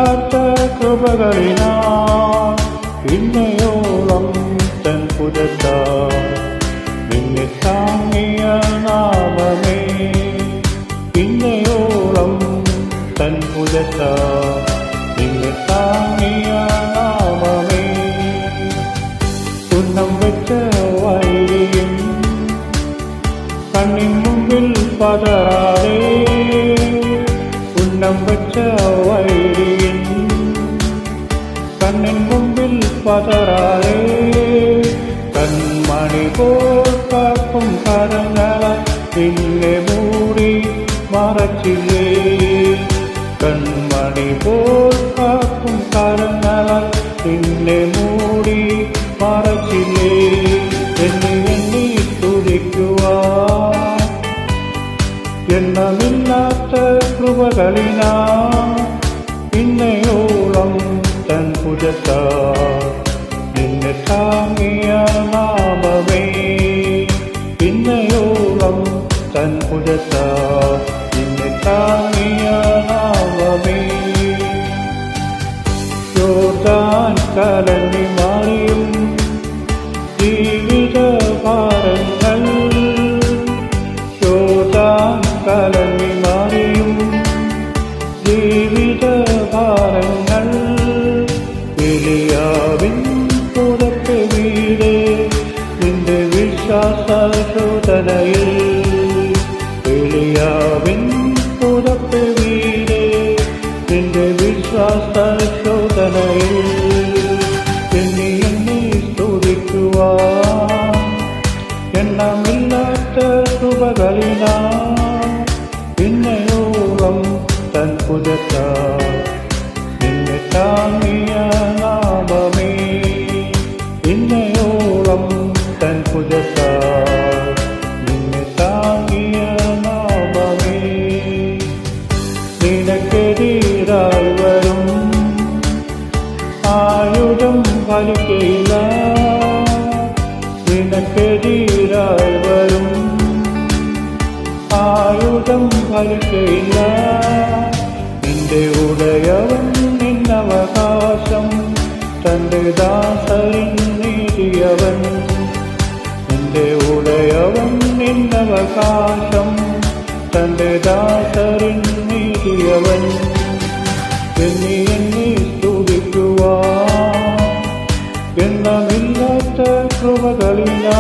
കാത്ത കൃപകളിനാൽ പിന്നെയോളം തൻ പുരത്താൽ നിന്നെ താങ്ങിയ നാമമേ പിന്നെയോളം തൻ പുരത്താൽ നിന്നെ താങ്ങിയ നാമമേ ഉന്നം വെച്ച വൈരിയും കണ്ണിൻ മുമ്പിൽ പതറാതെ ഉന്നം വെച്ച വൈരിയും കണ്ണിൻ മുമ്പിൽ പതറാതെ കൺമണി പോൽ കാക്കും കരങ്ങളെ നിന്നെ മൂടി മറച്ചില്ലേ കൺമണി പോൽ കാക്കും കരങ്ങളെ നിന്നെ മൂടി മറച്ചില്ലേ എണ്ണി സ്തുതിക്കുവാൻ എണ്ണമില്ലാത്ത കൃപകളിനാ പിന്നെയോളം തൻ ഭുജത്താൽ നിന്നെ താങ്ങിയ നാമമേ പിന്നെയോളം തൻ ഭുജത്താൽ നിന്നെ താങ്ങിയ നാമമേ യോർദാൻ കലങ്ങി മാറിയും ജീവിത ഭാരങ്ങൾ യോർദാൻ കലങ്ങി മാറിയും ജീവിത ഭാരങ്ങൾ എലിയാവിൻ പുറത്തെ വീട് നിന്റെ വിശ്വാസ ശോധനയിൽ എലിയാവിൻ പുറത്തെ വീട് നിന്റെ വിശ്വാസ ശോധനയിൽ എണ്ണി സ്തുതിക്കുവാൻ എണ്ണമില്ലാത്ത കൃപകളിനാ പിന്നെയോളം തൻ പുരത്താൽ നിന്നെ താങ്ങിയ നാമമേ പിന്നെയോളം തൻ പുരത്താൽ നിന്നെ താങ്ങിയ നാമമേ നിനക്കെതിരായി വരും ആയുധം ഫലിക്കയില്ല നിനക്കെതിരായി വരും ആയുധം ഫലിക്കയില്ല നിന്റെ ഉടയവൻ നിന്നവകാശം തന്റെ ദാസരിൻ നീതിയവൻ നിന്റെ ഉടയവൻ നിന്നവകാശം തന്റെ ദാസരിൻ നീതിയവൻ എണ്ണി സ്തുതിക്കുവാൻ എണ്ണമില്ലാത്ത കൃപകളിനാ